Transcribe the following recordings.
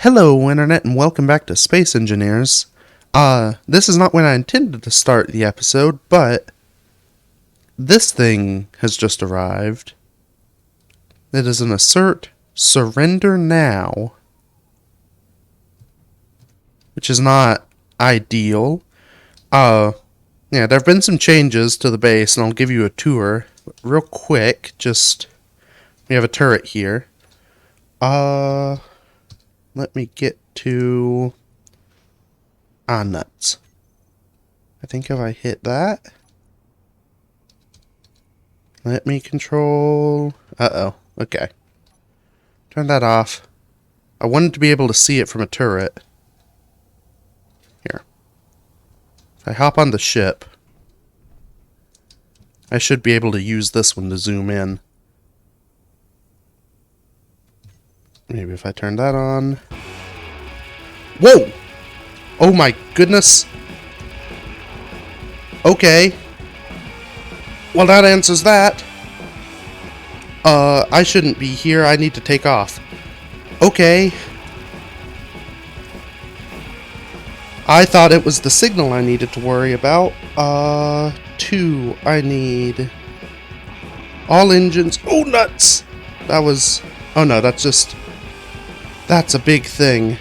Hello, Internet, and welcome back to Space Engineers. This is not when I intended to start the episode, but this thing has just arrived. It is an assert surrender now, which is not ideal. Yeah, there have been some changes to the base, and I'll give you a tour real quick. We have a turret here. Let me get to... nuts. I think if I hit that... Let me control... Uh-oh. Okay. Turn that off. I wanted to be able to see it from a turret. Here. If I hop on the ship, I should be able to use this one to zoom in. Maybe if I turn that on... Whoa! Oh my goodness! Okay. Well, that answers that. I shouldn't be here. I need to take off. Okay. I thought it was the signal I needed to worry about. Two. I need... all engines. Oh, nuts! That was... oh no, that's just... that's a big thing.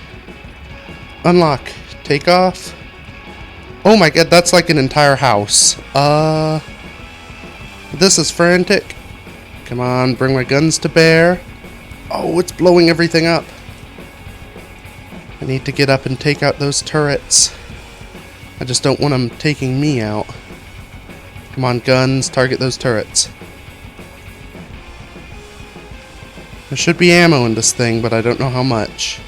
Unlock. Take off. Oh my god, that's like an entire house. This is frantic. Come on, bring my guns to bear. Oh, it's blowing everything up. I need to get up and take out those turrets. I just don't want them taking me out. Come on, guns, target those turrets. There should be ammo in this thing, but I don't know how much.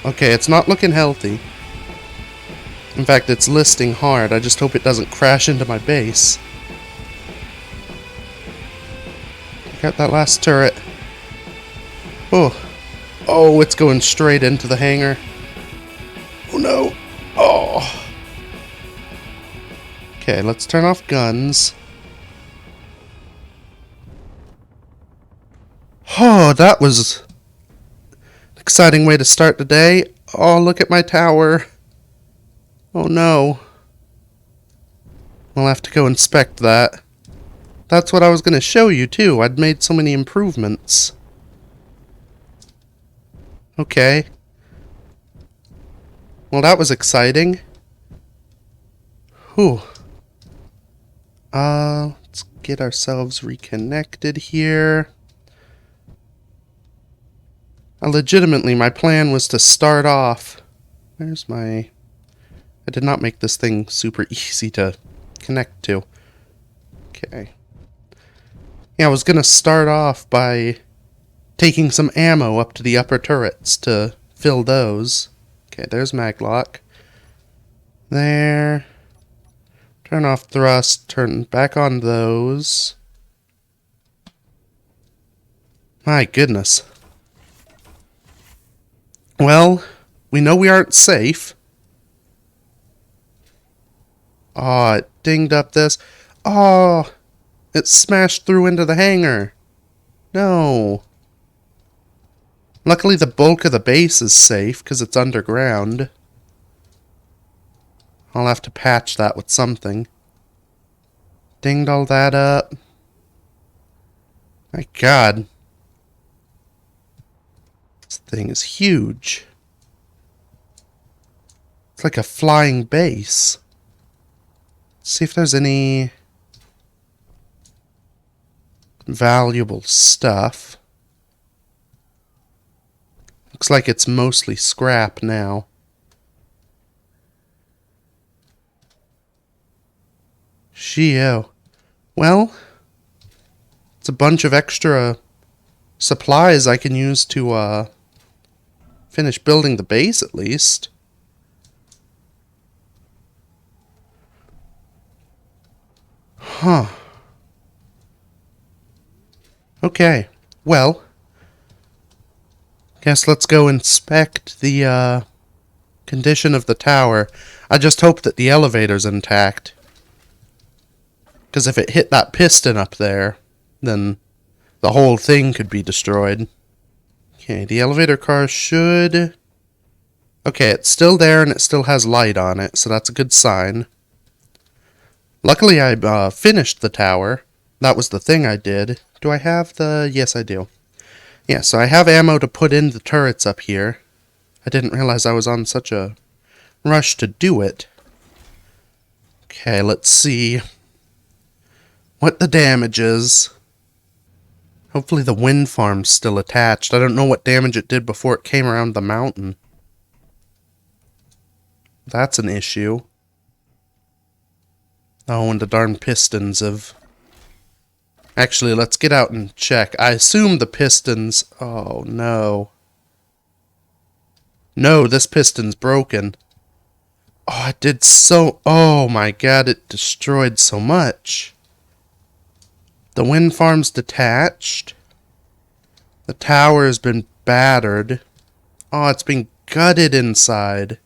Okay, it's not looking healthy. In fact, it's listing hard. I just hope it doesn't crash into my base. Take out that last turret. Oh. Oh, it's going straight into the hangar. Oh no. Oh. Okay, let's turn off guns. Oh, that was an exciting way to start the day. Oh, look at my tower. Oh no. We'll have to go inspect that. That's what I was going to show you too. I'd made so many improvements. Okay. Well, that was exciting. Whew. Let's get ourselves reconnected here. Legitimately, my plan was to start off... where's my... I did not make this thing super easy to connect to. Okay. Yeah, I was gonna start off by taking some ammo up to the upper turrets to fill those. Okay, there's maglock. There. Turn off thrust, turn back on those. My goodness. Well, we know we aren't safe. Oh, it dinged up this. Oh, it smashed through into the hangar. No. Luckily, the bulk of the base is safe because it's underground. I'll have to patch that with something. Dinged all that up. My god. This thing is huge. It's like a flying base. Let's see if there's any valuable stuff. Looks like it's mostly scrap now. Shio. Well, it's a bunch of extra supplies I can use to finish building the base at least. Huh. Okay. Well, guess let's go inspect the condition of the tower. I just hope that the elevator's intact. Because if it hit that piston up there, then the whole thing could be destroyed. Okay, the elevator car should... Okay, it's still there and it still has light on it, so that's a good sign. Luckily, I finished the tower. That was the thing I did. Do I have the... Yes, I do. Yeah, so I have ammo to put in the turrets up here. I didn't realize I was on such a rush to do it. Okay, let's see what the damage is. Hopefully the wind farm's still attached. I don't know what damage it did before it came around the mountain. That's an issue. Oh, and the darn pistons have... Actually, let's get out and check. I assume the pistons... Oh, no. No, this piston's broken. Oh, it did so... Oh, my God, it destroyed so much. The wind farm's detached. The tower has been battered. Oh, it's been gutted inside.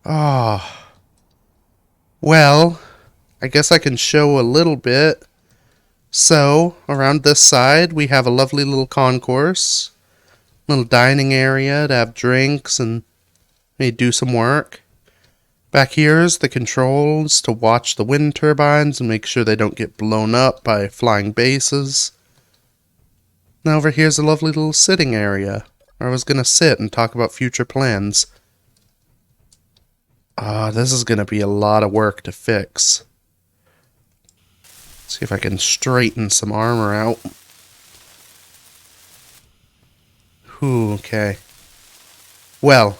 Oh. Well, I guess I can show a little bit. So, around this side, we have a lovely little concourse. Little dining area to have drinks and maybe do some work. Back here's the controls to watch the wind turbines and make sure they don't get blown up by flying bases. Now over here's a lovely little sitting area where I was going to sit and talk about future plans. This is going to be a lot of work to fix. See if I can straighten some armor out. Ooh, okay. Well,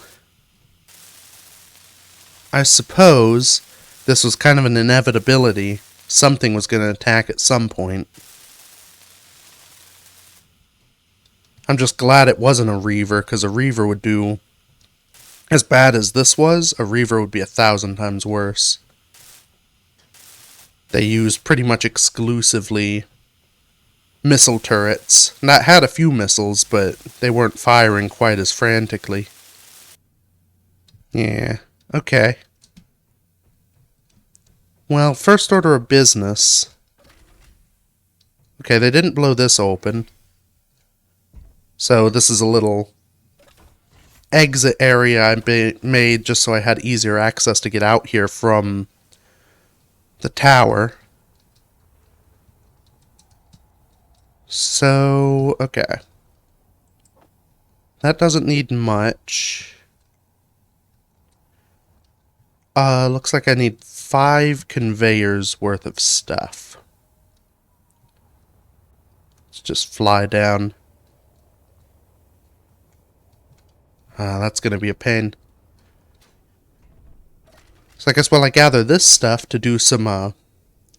I suppose this was kind of an inevitability. Something was going to attack at some point. I'm just glad it wasn't a Reaver, because a Reaver would do... As bad as this was, a Reaver would be 1,000 times worse. They used pretty much exclusively missile turrets. That had a few missiles, but they weren't firing quite as frantically. Yeah. Okay. Well, first order of business. Okay, they didn't blow this open. So this is a little exit area I made just so I had easier access to get out here from the tower. So, okay. That doesn't need much. Looks like I need 5 conveyors worth of stuff. Let's just fly down. That's gonna be a pain. So I guess while I gather this stuff to do some,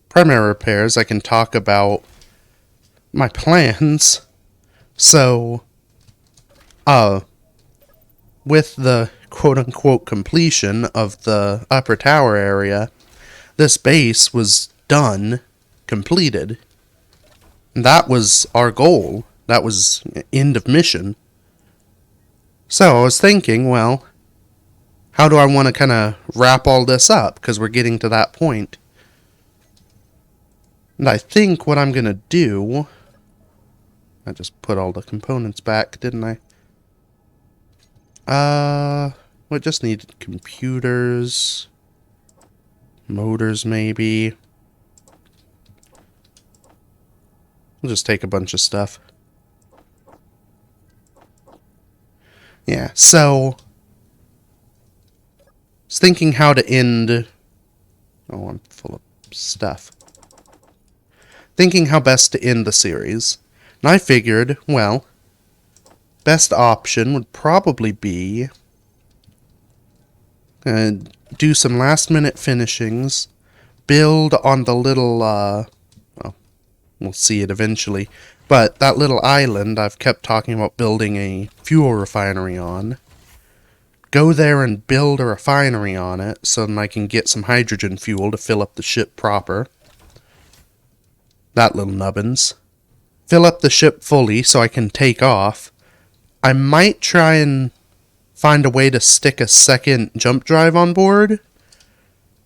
primary repairs, I can talk about my plans. So, with the quote-unquote completion of the upper tower area, this base was done, completed. That was our goal. That was end of mission. So I was thinking, well, how do I want to kind of wrap all this up? Because we're getting to that point. And I think what I'm going to do... I just put all the components back, didn't I? We just needed computers, motors maybe. We'll just take a bunch of stuff. Yeah, so I was thinking how to end... Oh, I'm full of stuff. Thinking how best to end the series. And I figured, well, best option would probably be do some last-minute finishings, build on the little, well, we'll see it eventually, but that little island I've kept talking about building a fuel refinery on. Go there and build a refinery on it so then I can get some hydrogen fuel to fill up the ship proper. That little nubbins. Fill up the ship fully so I can take off. I might try and find a way to stick a second jump drive on board.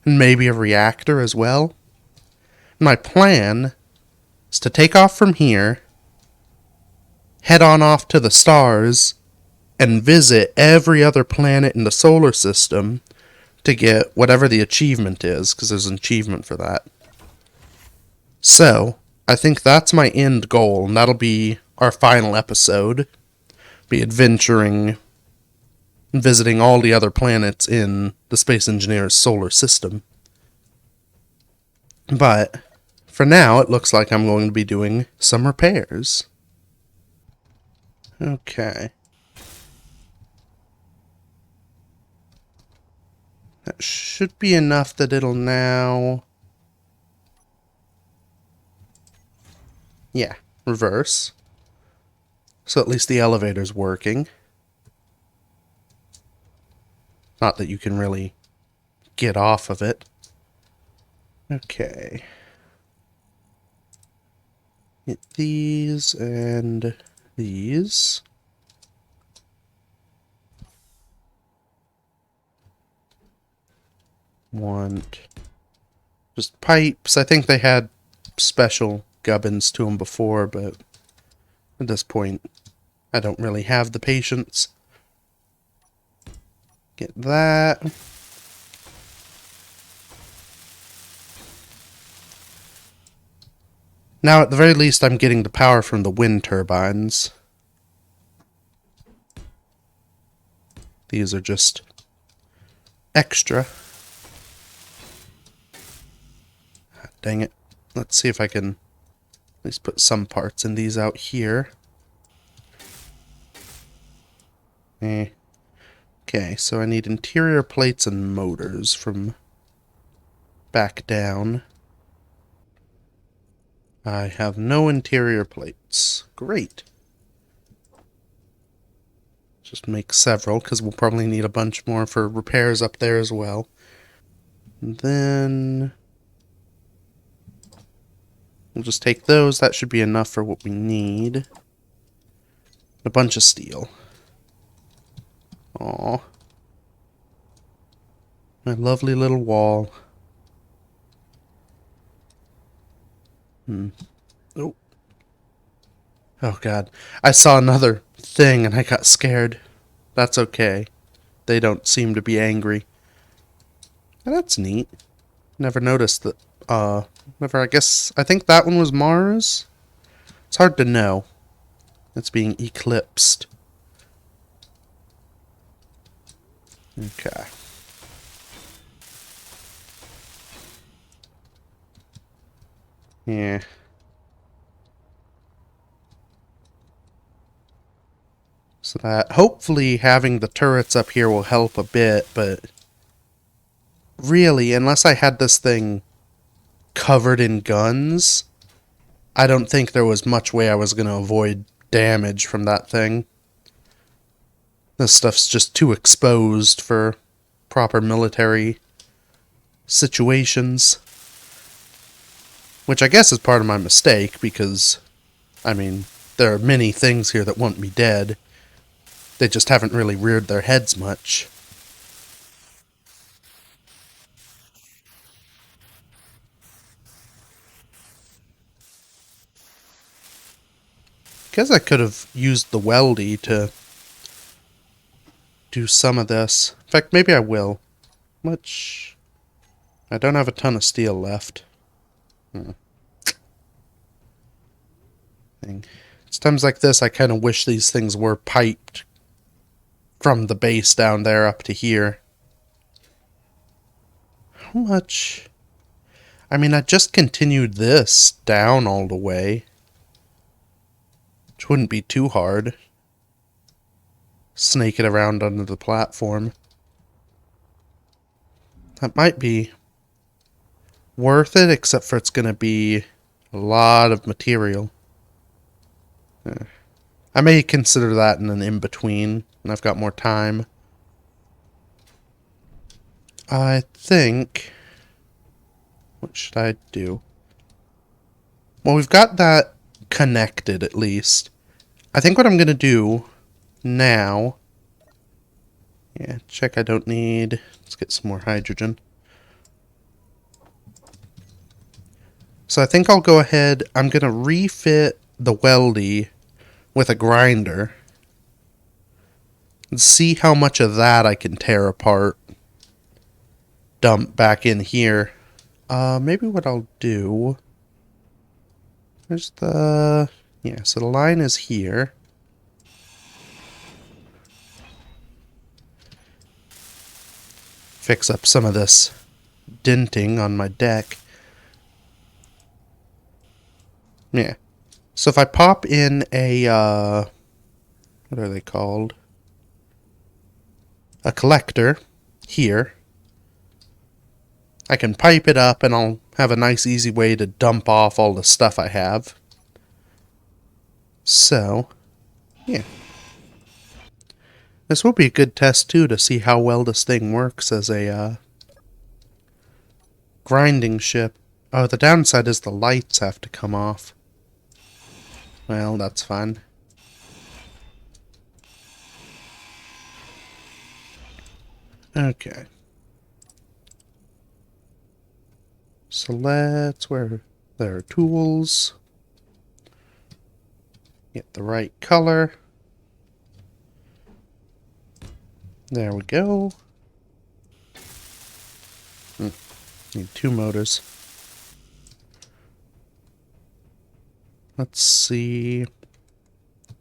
And maybe a reactor as well. My plan is to take off from here, head on off to the stars and visit every other planet in the solar system to get whatever the achievement is, because there's an achievement for that. So, I think that's my end goal, and that'll be our final episode. Be adventuring, visiting all the other planets in the Space Engineer's solar system. But, for now, it looks like I'm going to be doing some repairs. Okay. That should be enough that it'll now... Yeah, reverse. So at least the elevator's working. Not that you can really get off of it. Okay. Get these and these. Want just pipes. I think they had special gubbins to them before, but at this point, I don't really have the patience. Get that. Now, at the very least, I'm getting the power from the wind turbines. These are just extra. Dang it. Let's see if I can at least put some parts in these out here. Okay, so I need interior plates and motors from back down. I have no interior plates. Great. Just make several, because we'll probably need a bunch more for repairs up there as well. And then... we'll just take those. That should be enough for what we need. A bunch of steel. Aw. My lovely little wall. Oh. Oh god. I saw another thing and I got scared. That's okay. They don't seem to be angry. And that's neat. Never noticed that, I think that one was Mars? It's hard to know. It's being eclipsed. Okay. Yeah. So that, hopefully having the turrets up here will help a bit, but really, unless I had this thing covered in guns, I don't think there was much way I was going to avoid damage from that thing. This stuff's just too exposed for proper military situations. Which I guess is part of my mistake, because, I mean, there are many things here that want me dead. They just haven't really reared their heads much. Guess I could have used the weldy to do some of this. In fact, maybe I will. Much. I don't have a ton of steel left. It's times like this I kind of wish these things were piped from the base down there up to here. How much? I mean, I just continued this down all the way. Which wouldn't be too hard. Snake it around under the platform. That might be worth it, except for it's going to be a lot of material. I may consider that in an in-between, when I've got more time. I think... what should I do? Well, we've got that connected, at least. I think what I'm going to do now... yeah, check I don't need... let's get some more hydrogen. So I think I'll go ahead... I'm going to refit the weldy with a grinder. And see how much of that I can tear apart. Dump back in here. Maybe what I'll do... There's the... Yeah, so the line is here. Fix up some of this denting on my deck. Yeah. So if I pop in a, what are they called? A collector here. I can pipe it up and I'll have a nice easy way to dump off all the stuff I have. So, yeah. This will be a good test too to see how well this thing works as a grinding ship. Oh, the downside is the lights have to come off. Well, that's fine. Okay. So let's, where there are tools. Get the right color. There we go. Need 2 motors. Let's see.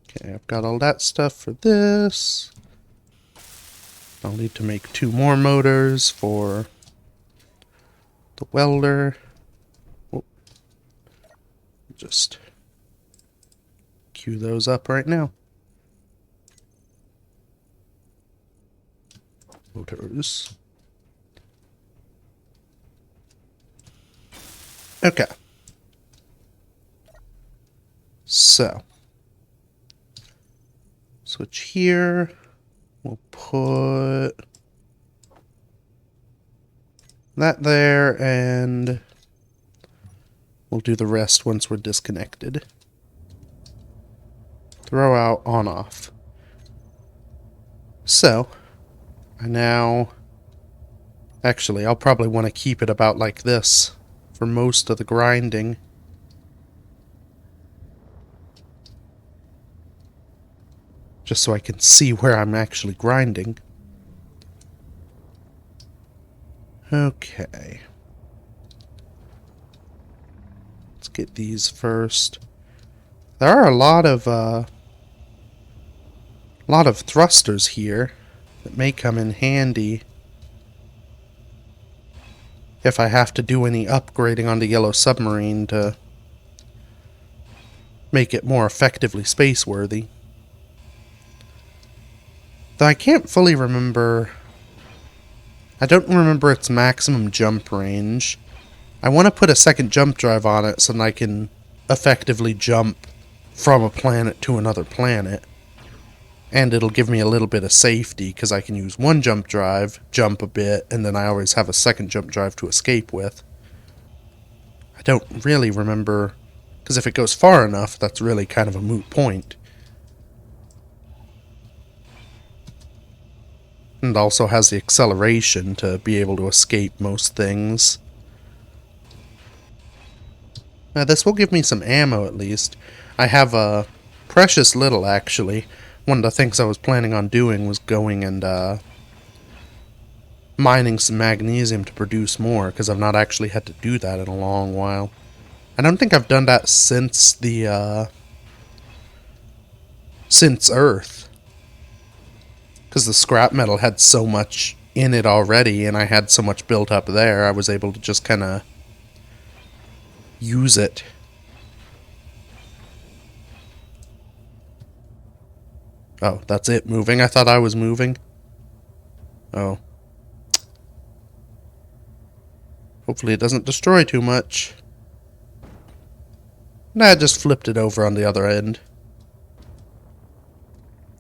Okay, I've got all that stuff for this. I'll need to make 2 more motors for the welder. Oh. Just queue those up right now. Motors. Okay. So, switch here. We'll put that there, and we'll do the rest once we're disconnected. Throw out, on, off. So, I now... Actually, I'll probably want to keep it about like this for most of the grinding. Just so I can see where I'm actually grinding. Okay. Let's get these first. There are a lot of thrusters here that may come in handy if I have to do any upgrading on the Yellow Submarine to make it more effectively space-worthy. Though I can't fully remember... I don't remember its maximum jump range. I want to put a second jump drive on it so that I can effectively jump from a planet to another planet. And it'll give me a little bit of safety, because I can use one jump drive, jump a bit, and then I always have a second jump drive to escape with. I don't really remember, because if it goes far enough, that's really kind of a moot point. And also has the acceleration to be able to escape most things. Now this will give me some ammo at least. I have a precious little actually. One of the things I was planning on doing was going and mining some magnesium to produce more, because I've not actually had to do that in a long while. I don't think I've done that since the since Earth. Because the scrap metal had so much in it already, and I had so much built up there, I was able to just kind of use it. Oh, that's it moving? I thought I was moving. Oh. Hopefully it doesn't destroy too much. Nah, I just flipped it over on the other end.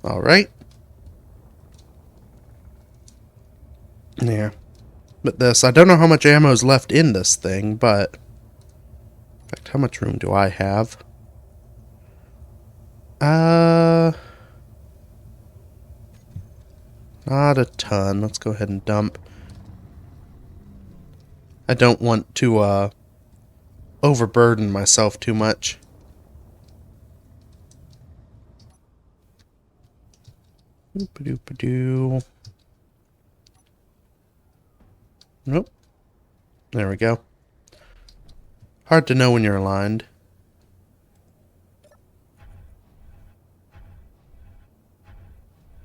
Alright. Yeah. But this, I don't know how much ammo is left in this thing, but... In fact, how much room do I have? Not a ton. Let's go ahead and dump. I don't want to, overburden myself too much. Doop-a-doop-a-doo. Nope. There we go. Hard to know when you're aligned.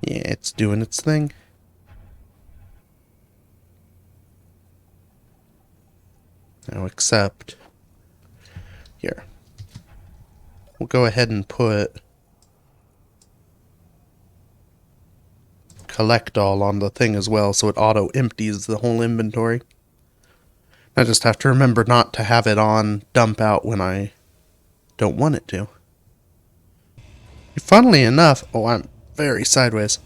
Yeah, it's doing its thing. Now accept. Here. We'll go ahead and put collect all on the thing as well, so it auto empties the whole inventory. I just have to remember not to have it on dump out when I don't want it to. Funnily enough, oh, I'm very sideways.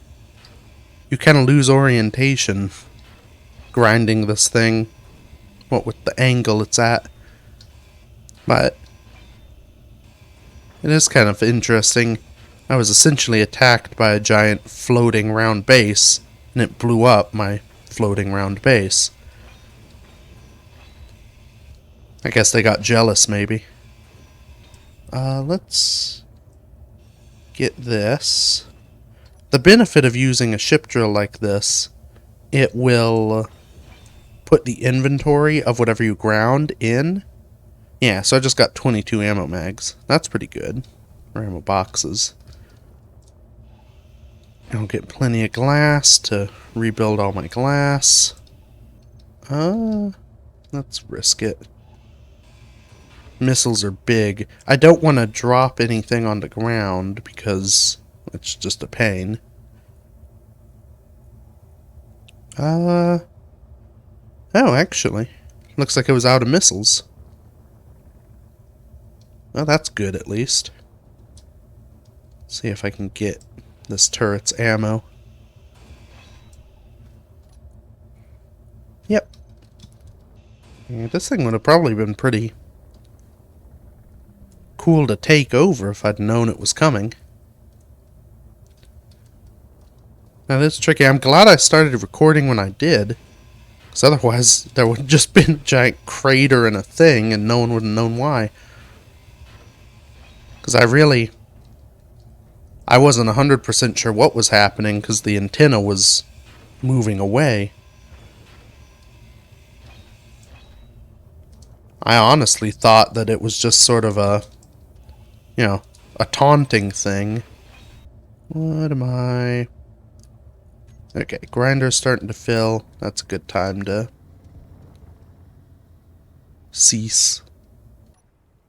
You kind of lose orientation grinding this thing, what with the angle it's at. But it is kind of interesting. I was essentially attacked by a giant floating round base, and it blew up my floating round base. I guess they got jealous, maybe. Let's get this. The benefit of using a ship drill like this, it will put the inventory of whatever you ground in. Yeah, so I just got 22 ammo mags. That's pretty good. Or ammo boxes. I'll get plenty of glass to rebuild all my glass. Let's risk it. Missiles are big. I don't want to drop anything on the ground because it's just a pain. Oh, actually. Looks like it was out of missiles. Well, that's good at least. See if I can get this turret's ammo. Yep. Yeah, this thing would have probably been pretty cool to take over if I'd known it was coming. Now this is tricky. I'm glad I started recording when I did, because otherwise there would have just been a giant crater in a thing and no one would have known why. Because I wasn't 100% sure what was happening because the antenna was moving away. I honestly thought that it was just sort of a, you know, a taunting thing. What am I? Okay, grinder's starting to fill. That's a good time to cease.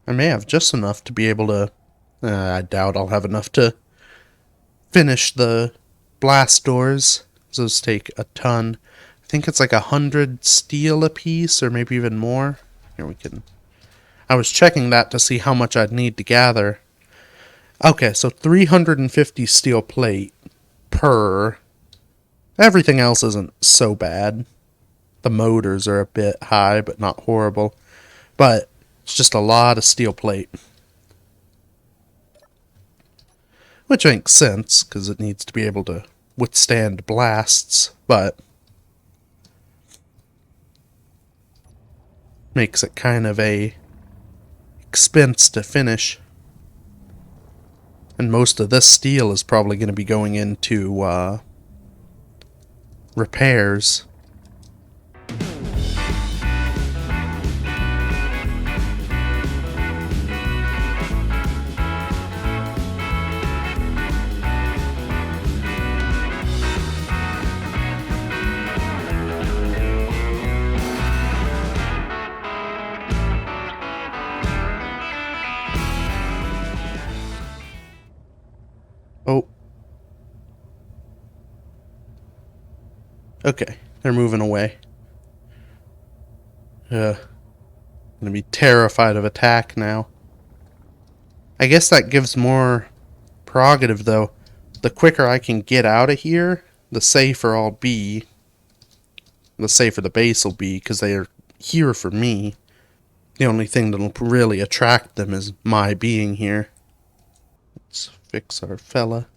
I may have just enough to be able to... I doubt I'll have enough to finish the blast doors. Those take a ton. I think it's like 100 steel a piece, or maybe even more. Here we can... I was checking that to see how much I'd need to gather. Okay, so 350 steel plate per. Everything else isn't so bad. The motors are a bit high, but not horrible. But it's just a lot of steel plate. Which makes sense, because it needs to be able to withstand blasts, but makes it kind of a expense to finish. And most of this steel is probably going to be going into repairs. Oh. Okay, they're moving away. I'm gonna be terrified of attack now. I guess that gives more prerogative, though. The quicker I can get out of here, the safer I'll be. The safer the base will be, because they are here for me. The only thing that'll really attract them is my being here. Let's fix our fella.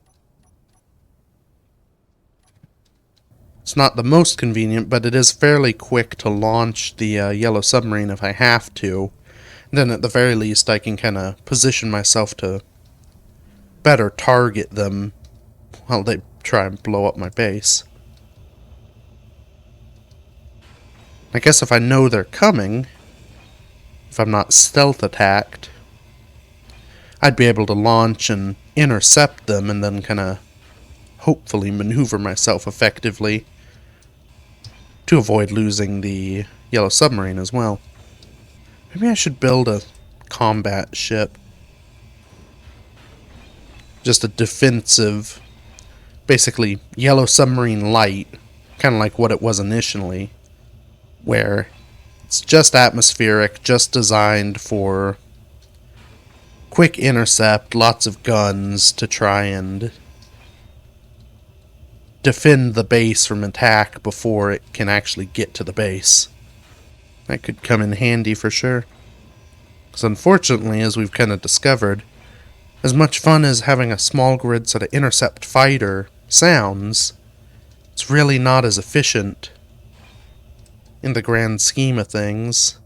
It's not the most convenient, but it is fairly quick to launch the yellow submarine if I have to. And then at the very least I can kind of position myself to better target them while they try and blow up my base. I guess if I know they're coming, if I'm not stealth attacked, I'd be able to launch and intercept them and then kind of hopefully maneuver myself effectively to avoid losing the yellow submarine as well. Maybe I should build a combat ship. Just a defensive, basically yellow submarine light, kind of like what it was initially, where it's just atmospheric, just designed for quick intercept, lots of guns to try and defend the base from attack before it can actually get to the base. That could come in handy for sure. Because unfortunately, as we've kind of discovered, as much fun as having a small grid sort of intercept fighter sounds, it's really not as efficient in the grand scheme of things.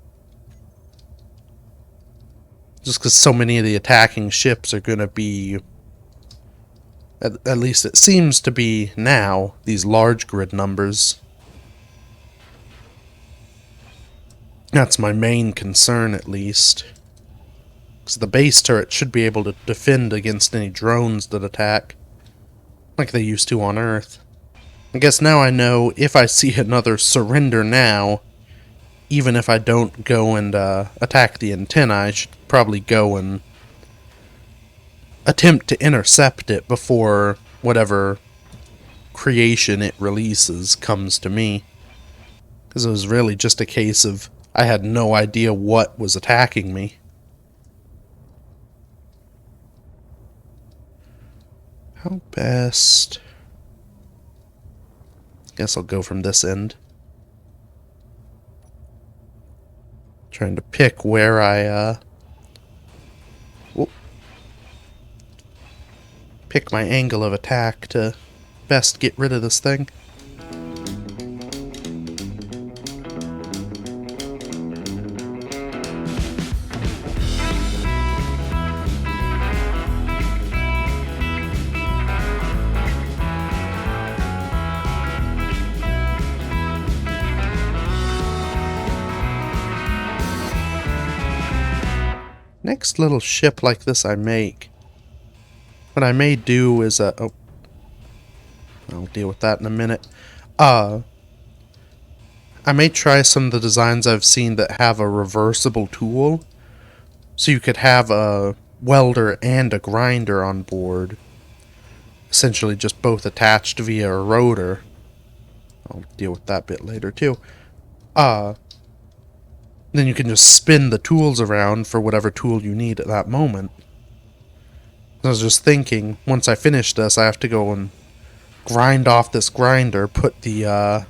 Just because so many of the attacking ships are going to be, at least it seems to be now, these large grid numbers. That's my main concern, at least. Because the base turret should be able to defend against any drones that attack, like they used to on Earth. I guess now I know if I see another surrender now, even if I don't go and attack the antenna, I should probably go and attempt to intercept it before whatever creation it releases comes to me. Because it was really just a case of I had no idea what was attacking me. How best? Guess I'll go from this end. Trying to pick where I pick my angle of attack to best get rid of this thing. Next little ship like this I make, what I may do is oh, I'll deal with that in a minute. I may try some of the designs I've seen that have a reversible tool, so you could have a welder and a grinder on board, essentially just both attached via a rotor. I'll deal with that bit later too. Then you can just spin the tools around for whatever tool you need at that moment. I was just thinking, once I finish this, I have to go and grind off this grinder, put the,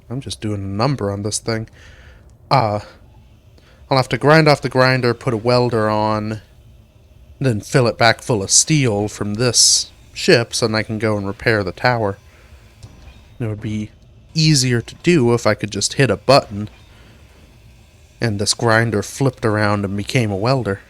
I'm just doing a number on this thing. I'll have to grind off the grinder, put a welder on, then fill it back full of steel from this ship, so then I can go and repair the tower. It would be easier to do if I could just hit a button and this grinder flipped around and became a welder.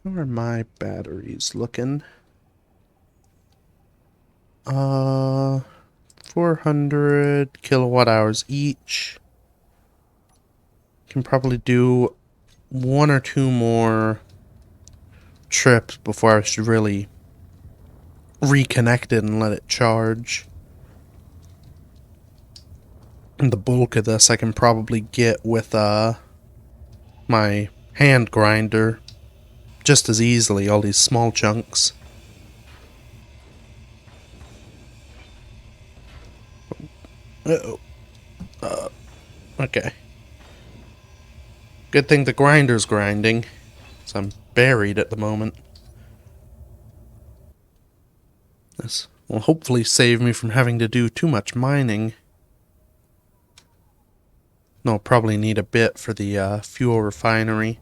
How are my batteries looking? 400 kilowatt hours each. Can probably do one or two more trips before I should really reconnect it and let it charge. And the bulk of this I can probably get with my hand grinder just as easily, all these small chunks. Uh-oh. Okay. Good thing the grinder's grinding, so I'm buried at the moment. This will hopefully save me from having to do too much mining. No, probably need a bit for the fuel refinery.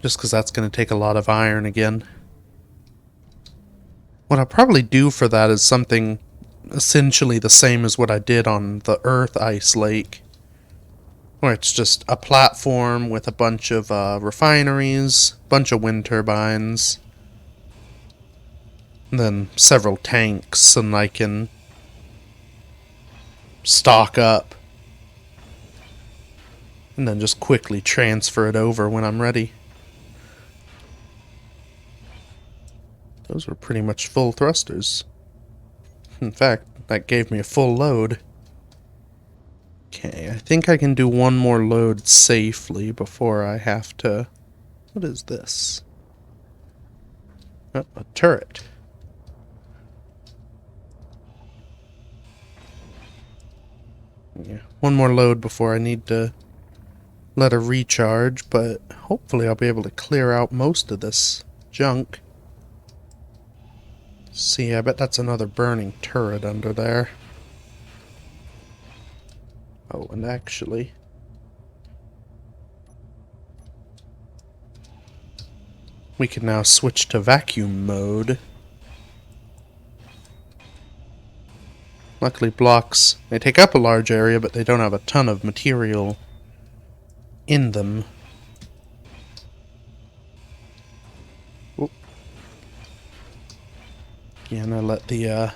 Just because that's going to take a lot of iron again. What I'll probably do for that is something essentially the same as what I did on the Earth Ice Lake. Where it's just a platform with a bunch of refineries, bunch of wind turbines, and then several tanks, and I can stock up and then just quickly transfer it over when I'm ready. Those were pretty much full thrusters. In fact, that gave me a full load. Okay, I think I can do one more load safely before I have to... What is this? Oh, a turret. Yeah, one more load before I need to let her recharge, but hopefully I'll be able to clear out most of this junk. See, I bet that's another burning turret under there. Oh, and actually... we can now switch to vacuum mode. Luckily blocks, they take up a large area, but they don't have a ton of material in them. Oop. Yeah, and I let the,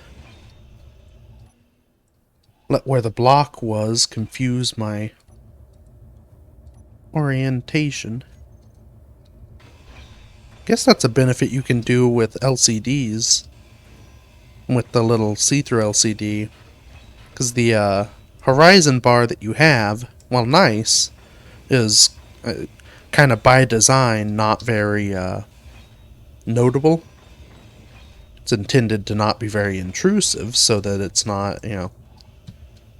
let where the block was confuse my orientation. Guess that's a benefit you can do with LCDs. With the little see-through LCD. Because the horizon bar that you have, while nice, is kind of by design not very notable. It's intended to not be very intrusive so that it's not, you know,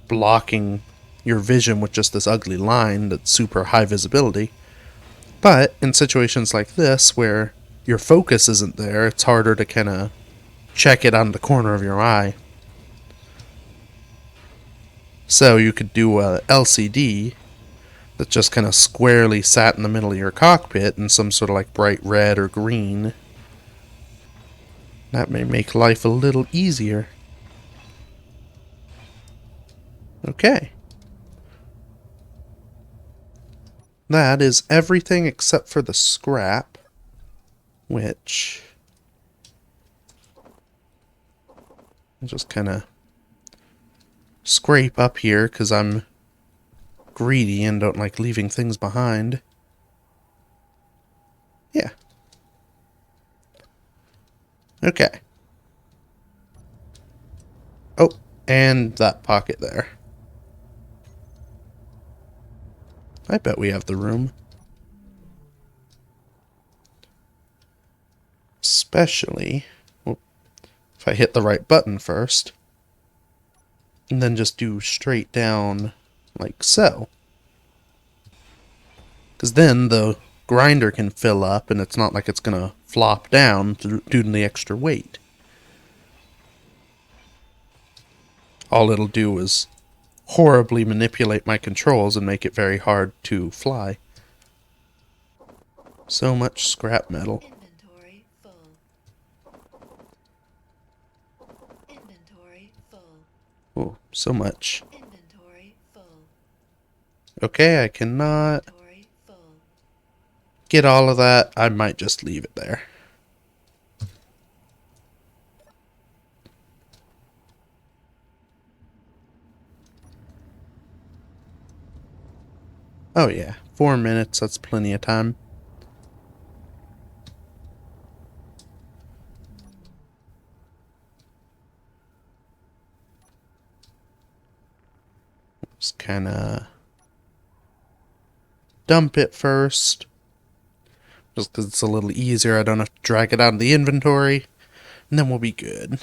blocking your vision with just this ugly line that's super high visibility. But in situations like this where your focus isn't there, it's harder to kind of check it on the corner of your eye. So you could do a LCD that just kind of squarely sat in the middle of your cockpit in some sort of like bright red or green. That may make life a little easier. Okay. That is everything except for the scrap, which... I'll just kind of scrape up here because I'm greedy and don't like leaving things behind. Yeah. Okay. Oh, and that pocket there. I bet we have the room. Especially if I hit the right button first. And then just do straight down like so. Because then the grinder can fill up and it's not like it's going to flop down due to the extra weight. All it'll do is horribly manipulate my controls and make it very hard to fly. So much scrap metal. Inventory full. Inventory full. Oh, so much. Inventory full. Okay, I cannot Inventory full. get all of that. I might just leave it there. Oh yeah, 4 minutes, that's plenty of time. Just kinda dump it first. Just because it's a little easier, I don't have to drag it out of the inventory. And then we'll be good.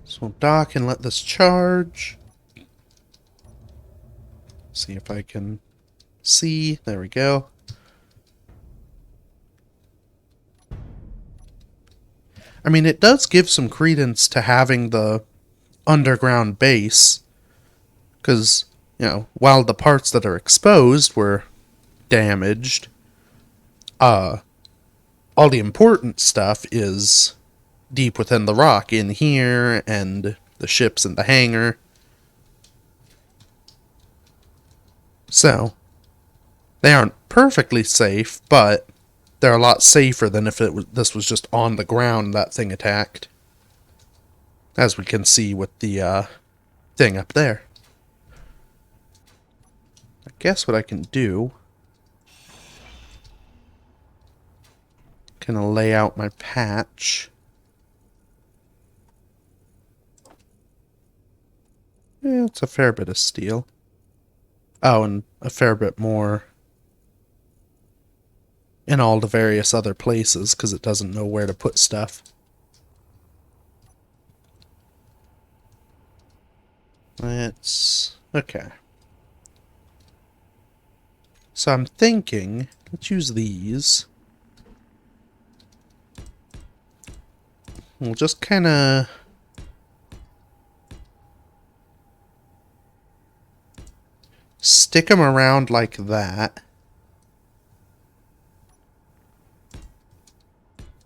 So we'll dock and let this charge. See if I can see. There we go. I mean, it does give some credence to having the underground base Because, while the parts that are exposed were damaged, all the important stuff is deep within the rock, in here, and the ships in the hangar. So, they aren't perfectly safe, but they're a lot safer than if this was just on the ground that thing attacked. As we can see with the thing up there. I guess what I can do... Gonna lay out my patch. Yeah, it's a fair bit of steel. Oh, and a fair bit more in all the various other places, because it doesn't know where to put stuff. Okay. So I'm thinking, let's use these. We'll just kind of... stick them around like that.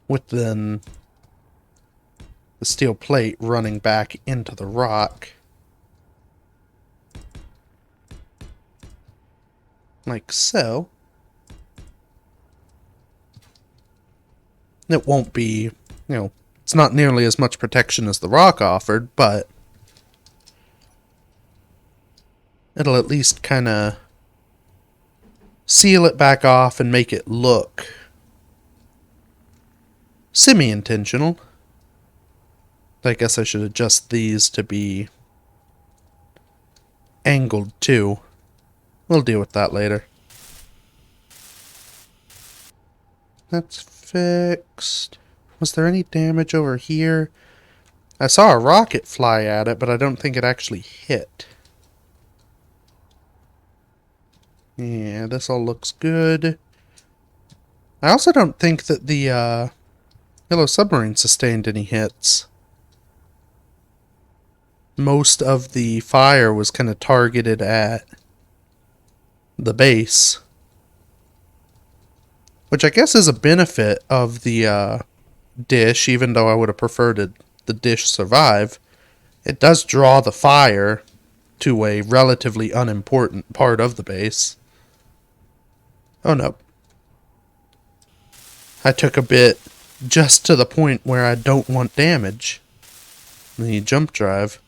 With then the steel plate running back into the rock. Like so. It won't be, it's not nearly as much protection as the rock offered, but it'll at least kind of seal it back off and make it look semi-intentional. I guess I should adjust these to be angled too. We'll deal with that later. That's fixed. Was there any damage over here? I saw a rocket fly at it, but I don't think it actually hit. Yeah, this all looks good. I also don't think that the Yellow Submarine sustained any hits. Most of the fire was kind of targeted at the base. Which I guess is a benefit of the dish, even though I would have preferred the dish survive. It does draw the fire to a relatively unimportant part of the base. Oh no. I took a bit just to the point where I don't want damage. The jump drive.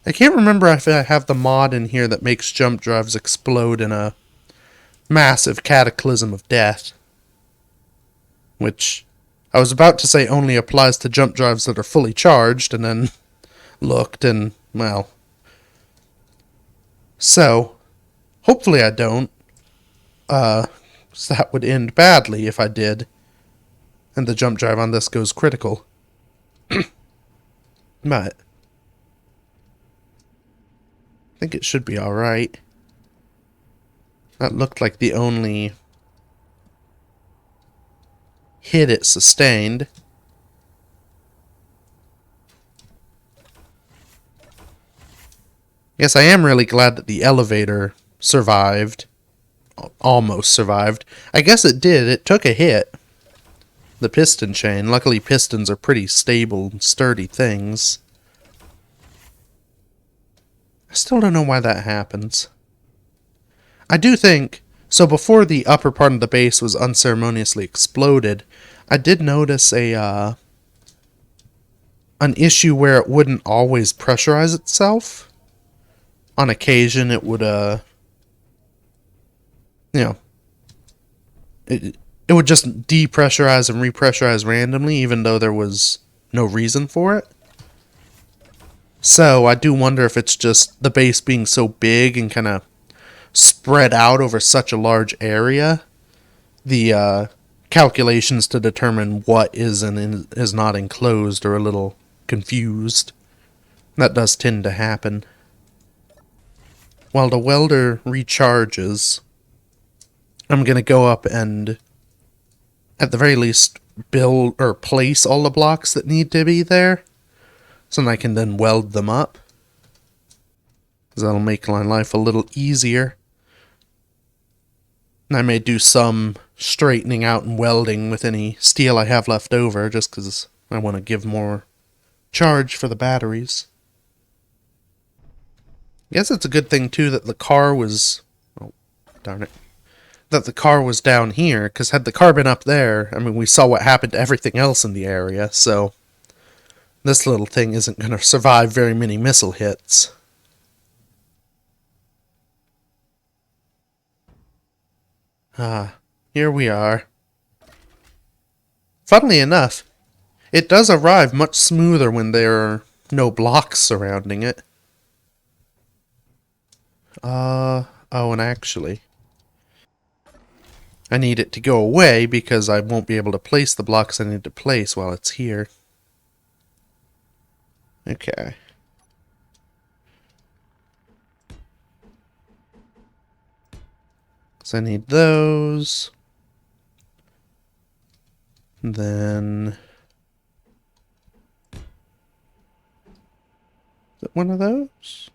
I can't remember if I have the mod in here that makes jump drives explode in a massive cataclysm of death. Which I was about to say only applies to jump drives that are fully charged, and then looked and, well. So, hopefully I don't. So that would end badly if I did. And the jump drive on this goes critical. But I think it should be alright. That looked like the only hit it sustained. Yes, I am really glad that the elevator survived. Almost survived. I guess it did. It took a hit. The piston chain. Luckily, pistons are pretty stable and sturdy things. I still don't know why that happens. I do think... So before the upper part of the base was unceremoniously exploded, I did notice an issue where it wouldn't always pressurize itself. On occasion, it would, it would just depressurize and repressurize randomly, even though there was no reason for it. So I do wonder if it's just the base being so big and kind of spread out over such a large area. The calculations to determine what is and is not enclosed are a little confused. That does tend to happen. While the welder recharges, I'm going to go up and, at the very least, build or place all the blocks that need to be there, so that I can then weld them up. 'cause that'll make my life a little easier. And I may do some straightening out and welding with any steel I have left over, just because I want to give more charge for the batteries. I guess it's a good thing, too, that the car was... Oh, darn it. That the car was down here, because had the car been up there, I mean, we saw what happened to everything else in the area, so... This little thing isn't going to survive very many missile hits. Here we are. Funnily enough, it does arrive much smoother when there are no blocks surrounding it. Oh, and actually, I need it to go away because I won't be able to place the blocks I need to place while it's here. Okay. So I need those. Then... Is it one of those?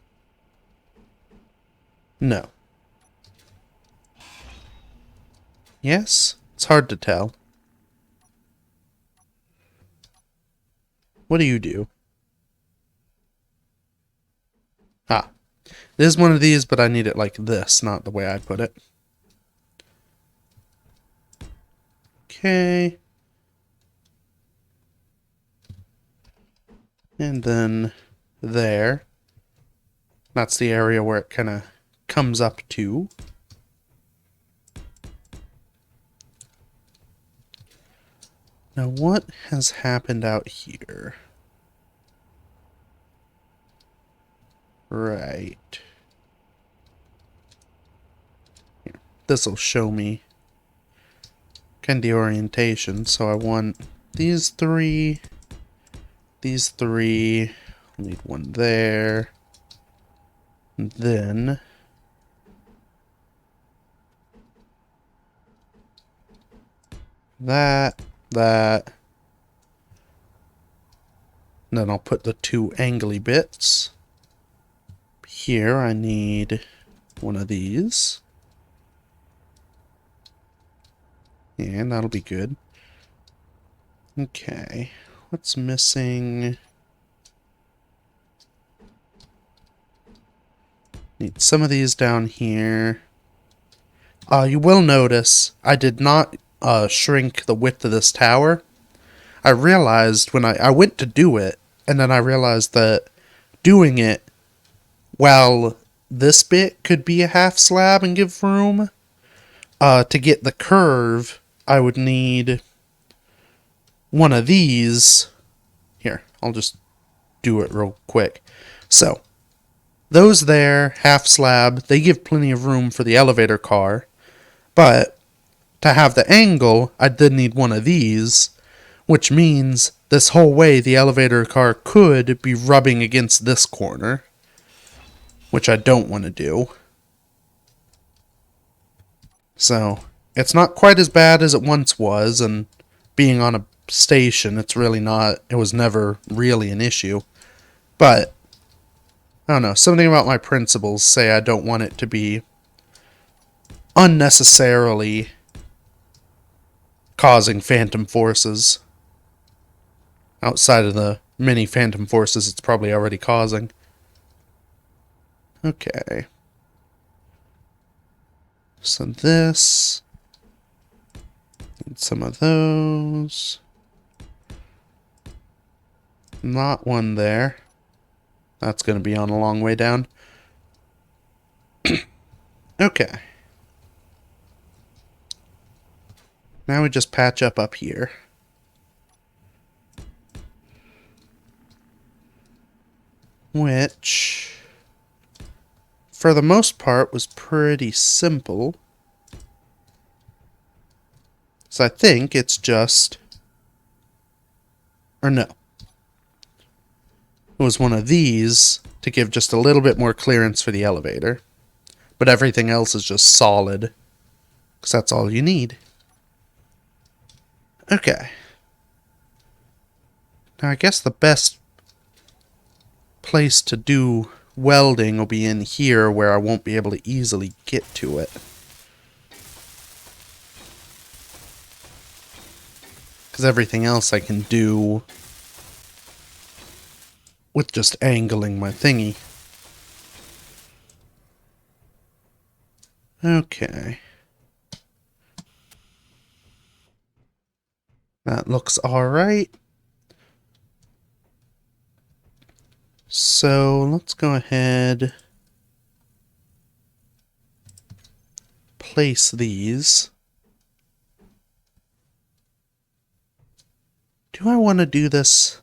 No. Yes? It's hard to tell. What do you do? Ah. It is one of these, but I need it like this, not the way I put it. Okay. And then there. That's the area where it kind of comes up to. Now what has happened out here? Right. This will show me kind of the orientation. So I want these three. These three. I'll need one there. And then that. And then I'll put the two angly bits. Here I need one of these. And that'll be good. Okay. What's missing? Need some of these down here. You will notice I did not shrink the width of this tower. I realized when I went to do it, and then I realized that doing it, while this bit could be a half slab and give room, to get the curve, I would need one of these. Here, I'll just do it real quick. So, those there, half slab, they give plenty of room for the elevator car, but to have the angle, I did need one of these, which means this whole way the elevator car could be rubbing against this corner, which I don't want to do. So, it's not quite as bad as it once was, and being on a station, it's really not, it was never really an issue. But, I don't know, something about my principles say I don't want it to be unnecessarily causing phantom forces outside of the many phantom forces it's probably already causing. Okay. So this, need some of those. Not one there. That's going to be on a long way down. Okay. Now we just patch up here. Which, for the most part, was pretty simple. So I think it's just... Or no. It was one of these to give just a little bit more clearance for the elevator. But everything else is just solid. Because that's all you need. Okay. Now I guess the best place to do welding will be in here where I won't be able to easily get to it. Because everything else I can do with just angling my thingy. Okay. That looks alright. So let's go ahead, place these. Do I want to do this?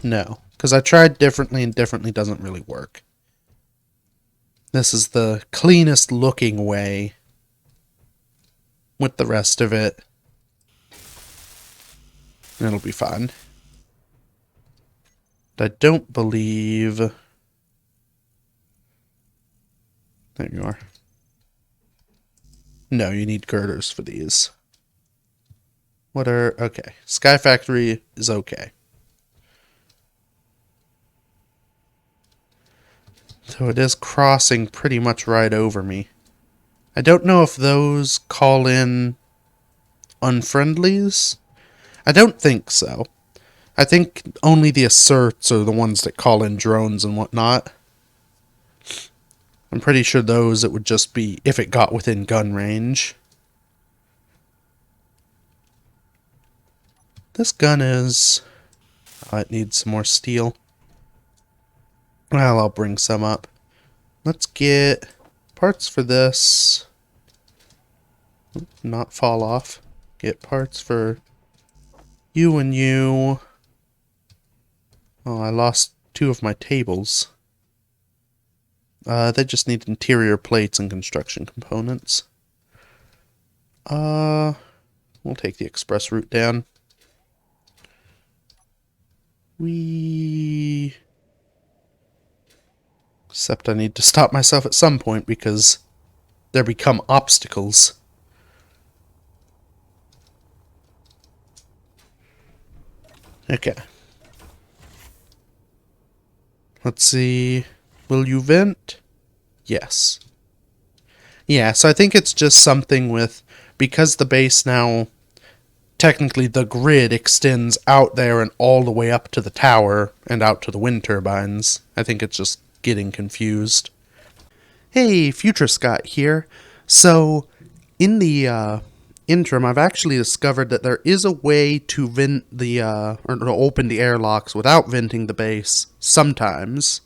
No, because I tried differently and differently doesn't really work. This is the cleanest looking way with the rest of it. It'll be fine. I don't believe... There you are. No, you need girders for these. What are... Okay. Sky Factory is okay. So it is crossing pretty much right over me. I don't know if those call in unfriendlies. I don't think so. I think only the asserts are the ones that call in drones and whatnot. I'm pretty sure those it would just be if it got within gun range. This gun is... Oh, it needs some more steel. Well, I'll bring some up. Let's get parts for this. Not fall off. Get parts for you and you. Oh, I lost 2 of my tables. They just need interior plates and construction components. We'll take the express route down. Except I need to stop myself at some point because there become obstacles. Okay. Let's see. Will you vent? Yes. Yeah, so I think it's just something with... Because the base now... Technically, the grid extends out there and all the way up to the tower and out to the wind turbines. I think it's just getting confused. Hey, Future Scott here. So, in the interim, I've actually discovered that there is a way to vent the, or to open the airlocks without venting the base, sometimes.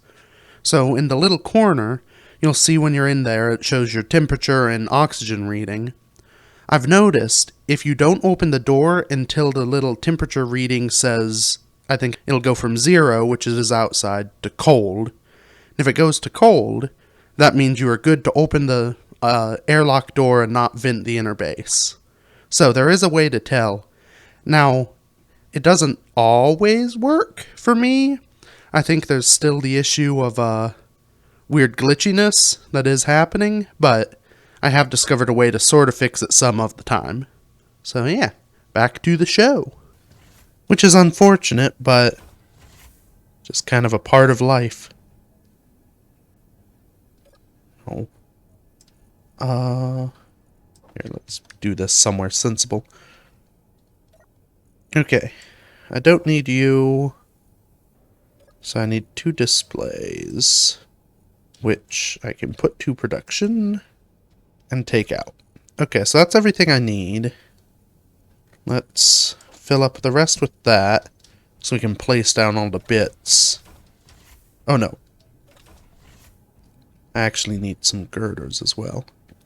So, in the little corner, you'll see when you're in there, it shows your temperature and oxygen reading. I've noticed, if you don't open the door until the little temperature reading says, I think it'll go from 0, which is outside, to cold. If it goes to cold, that means you are good to open the airlock door and not vent the inner base. So there is a way to tell. Now, it doesn't always work for me. I think there's still the issue of weird glitchiness that is happening, but I have discovered a way to sort of fix it some of the time. So yeah, back to the show. Which is unfortunate, but just kind of a part of life. Oh. Here, let's do this somewhere sensible. Okay. I don't need you. So I need 2 displays, which I can put to production and take out. Okay, so that's everything I need. Let's fill up the rest with that so we can place down all the bits. Oh no. I actually need some girders as well.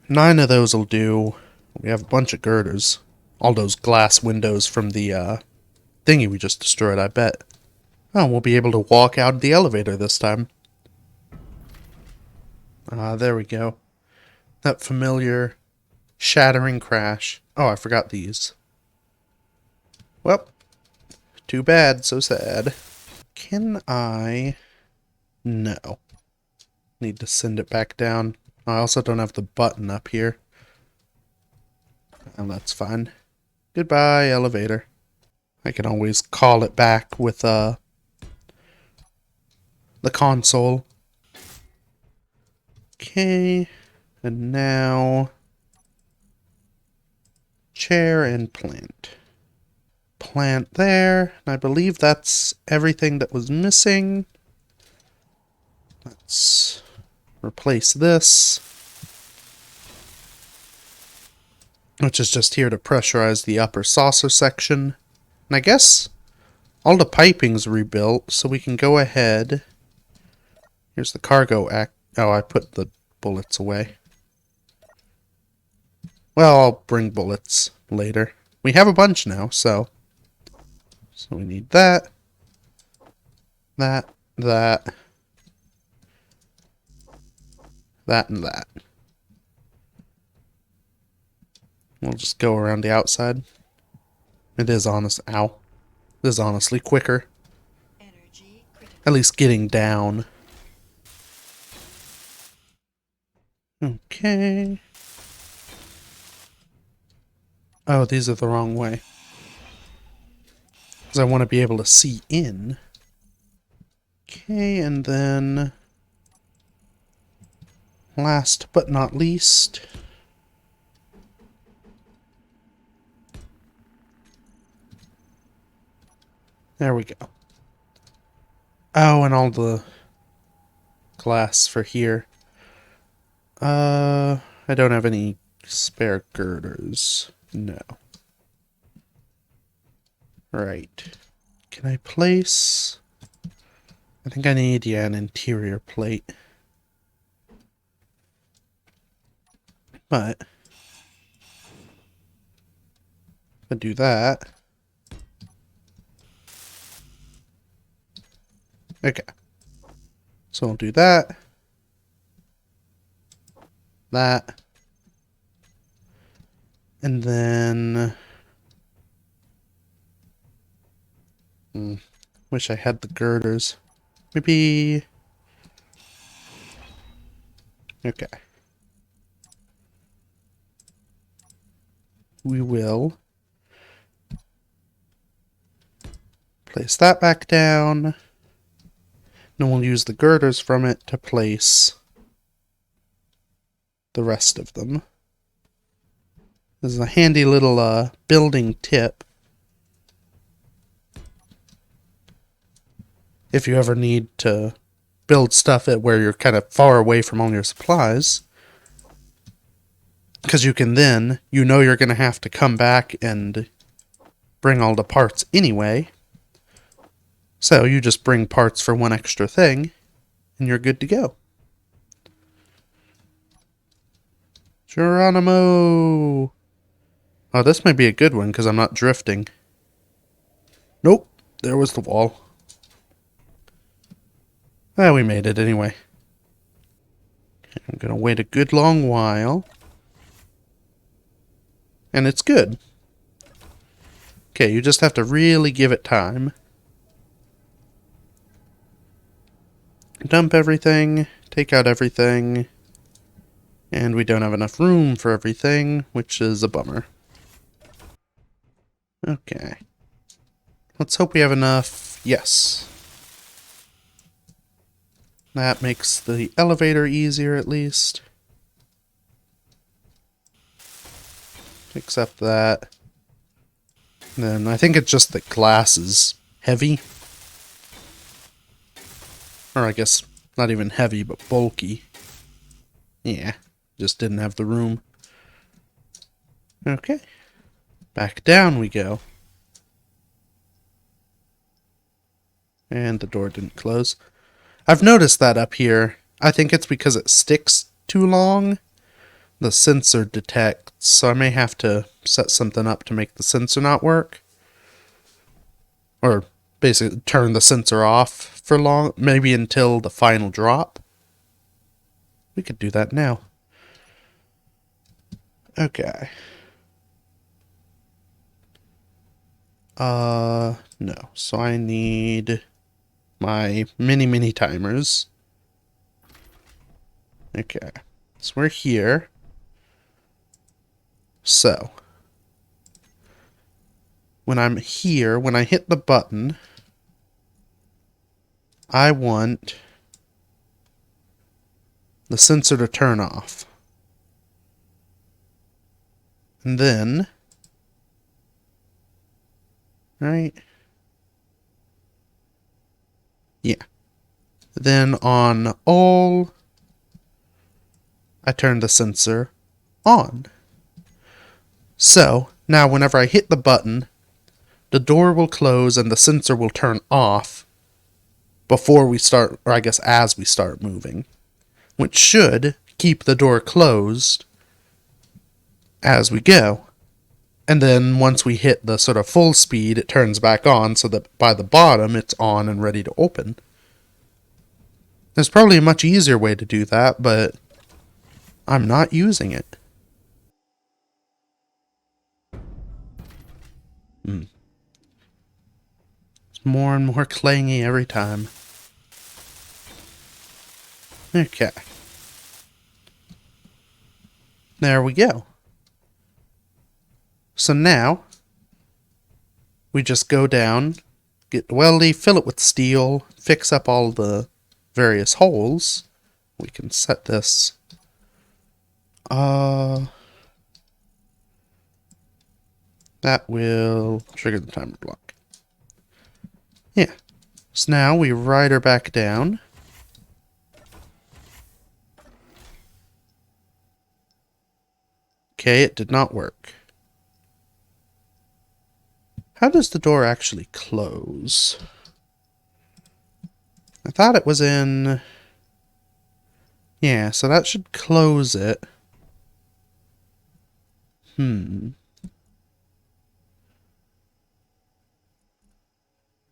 9 of those will do. We have a bunch of girders. All those glass windows from the thingy we just destroyed, I bet. Oh, we'll be able to walk out of the elevator this time. There we go. That familiar shattering crash. Oh, I forgot these. Well, too bad, so sad. Can I... No. Need to send it back down. I also don't have the button up here. And that's fine. Goodbye, elevator. I can always call it back with the console. Okay. And now chair and plant. Plant there. I believe that's everything that was missing. Let's replace this, which is just here to pressurize the upper saucer section. And I guess all the piping's rebuilt, so we can go ahead. Here's the cargo act. Oh, I put the bullets away. Well, I'll bring bullets later. We have a bunch now, so we need that, that, that, and that. We'll just go around the outside. It is ow. It is honestly quicker. Energy critical. At least getting down. Okay. Oh, these are the wrong way. Because I want to be able to see in. Okay, and then last but not least, there we go. Oh, and all the glass for here. I don't have any spare girders. No. Right. Can I place... I think I need, yeah, an interior plate. But... if I do that... Okay. So I'll do that. That. And then... wish I had the girders. Maybe... okay. We will place that back down. Then we'll use the girders from it to place the rest of them. This is a handy little building tip. If you ever need to build stuff at where you're kind of far away from all your supplies. Because you can then, you know you're going to have to come back and bring all the parts anyway. So you just bring parts for one extra thing, and you're good to go. Geronimo! Oh, this might be a good one, because I'm not drifting. Nope, there was the wall. Ah, we made it anyway. I'm going to wait a good long while. And it's good. Okay, you just have to really give it time. Dump everything, take out everything, and we don't have enough room for everything, which is a bummer. Okay. Let's hope we have enough. Yes. That makes the elevator easier at least. Except that. Then I think it's just that glass is heavy. Or I guess not even heavy, but bulky. Yeah, just didn't have the room. Okay. Back down we go. And the door didn't close. I've noticed that up here. I think it's because it sticks too long. The sensor detects, so I may have to set something up to make the sensor not work. Or basically turn the sensor off for long, maybe until the final drop. We could do that now. Okay. No. So I need my mini timers. Okay. So we're here. So when I'm here, when I hit the button, I want the sensor to turn off. And then, right? Yeah. Then on all, I turn the sensor on. So, now whenever I hit the button, the door will close and the sensor will turn off before we start, or I guess as we start moving, which should keep the door closed as we go. And then once we hit the sort of full speed, it turns back on so that by the bottom it's on and ready to open. There's probably a much easier way to do that, but I'm not using it. It's more and more clangy every time. Okay. There we go. So now, we just go down, get the weldy, fill it with steel, fix up all the various holes. We can set this. That will trigger the timer block. Yeah. So now we ride her back down. Okay, it did not work. How does the door actually close? I thought it was in... Yeah, so that should close it.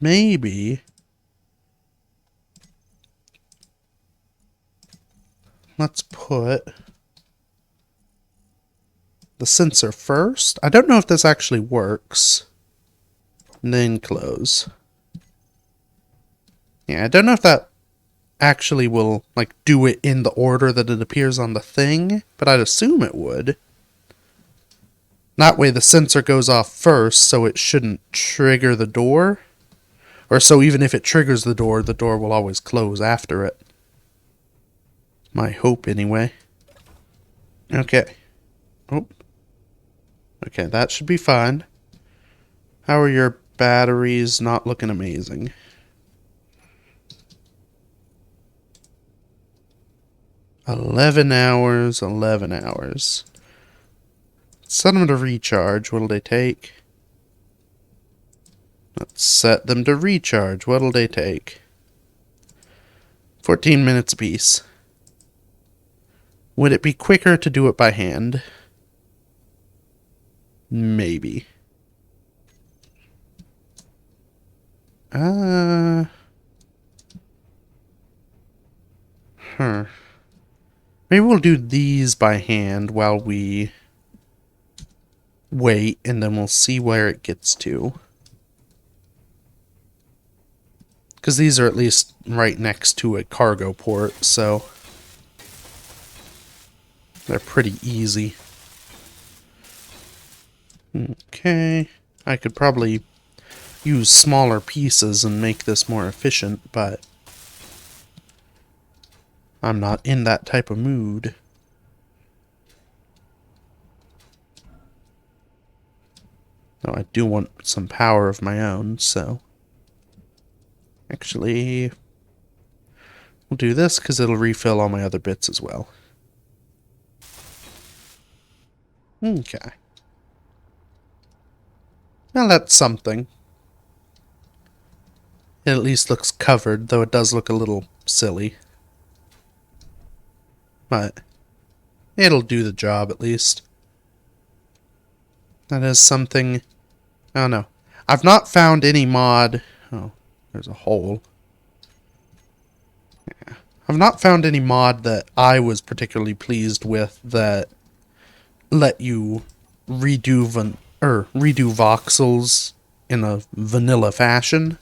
Maybe. Let's put the sensor first. I don't know if this actually works. And then close. Yeah, I don't know if that actually will, like, do it in the order that it appears on the thing, but I'd assume it would. That way the sensor goes off first, so it shouldn't trigger the door. Or so even if it triggers the door will always close after it. My hope, anyway. Okay. Oh. Okay, that should be fine. How are your batteries? Not looking amazing. $11 hours, 11 hours. Set them to recharge. What'll they take? Let's set them to recharge. What'll they take? 14 minutes apiece. Would it be quicker to do it by hand? Maybe. Maybe we'll do these by hand while we wait, and then we'll see where it gets to. Because these are at least right next to a cargo port, so they're pretty easy. Okay. I could probably use smaller pieces and make this more efficient, but I'm not in that type of mood. Though I do want some power of my own, so... Actually, we'll do this because it'll refill all my other bits as well. Okay. Well, that's something. It at least looks covered, though it does look a little silly. But it'll do the job, at least. That is something... I don't know. I've not found any mod... Oh, there's a hole. Yeah. I've not found any mod that I was particularly pleased with that let you redo voxels in a vanilla fashion.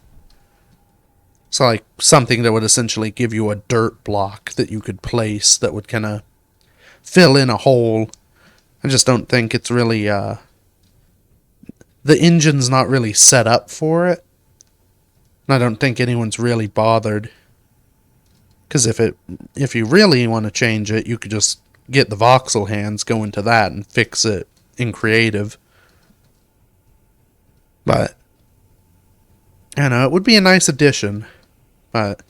So like something that would essentially give you a dirt block that you could place that would kind of fill in a hole. I just don't think it's really, the engine's not really set up for it. And I don't think anyone's really bothered. Because if you really want to change it, you could just get the voxel hands, go into that, and fix it in creative. But, I know, it would be a nice addition. But,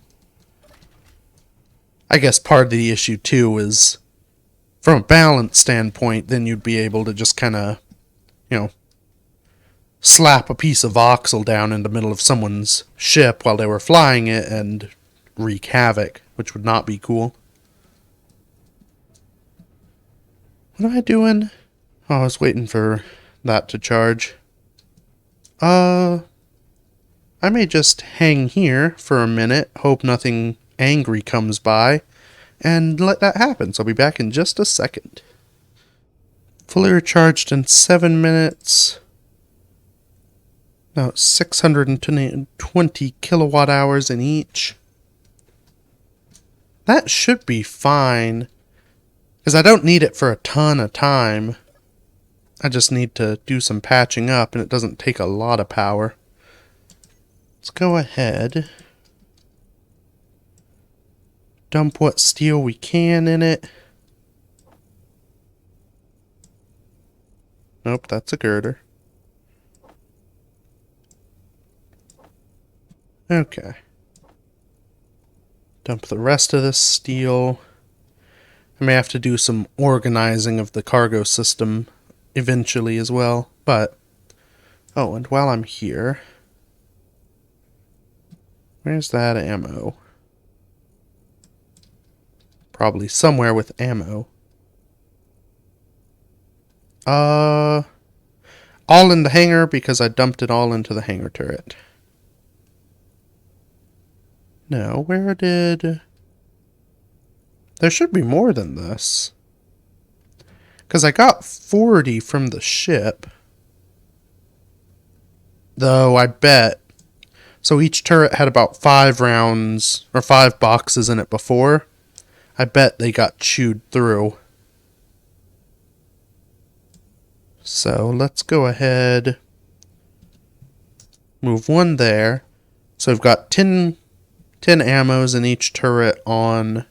I guess part of the issue, too, is from a balance standpoint, then you'd be able to just kind of, slap a piece of voxel down in the middle of someone's ship while they were flying it and wreak havoc, which would not be cool. What am I doing? Oh, I was waiting for that to charge. I may just hang here for a minute, hope nothing angry comes by, and let that happen. So I'll be back in just a second. Fully recharged in 7 minutes. About 620 kilowatt hours in each. That should be fine, because I don't need it for a ton of time. I just need to do some patching up, and it doesn't take a lot of power. Let's go ahead. Dump what steel we can in it. Nope, that's a girder. Okay. Dump the rest of this steel. I may have to do some organizing of the cargo system eventually as well, but... Oh, and while I'm here... Where's that ammo? Probably somewhere with ammo. All in the hangar because I dumped it all into the hangar turret. No, where did... There should be more than this. Because I got 40 from the ship. Though, I bet. So each turret had about 5 rounds, or 5 boxes in it before. I bet they got chewed through. So, let's go ahead. Move one there. So I've got 10 ammos in each turret on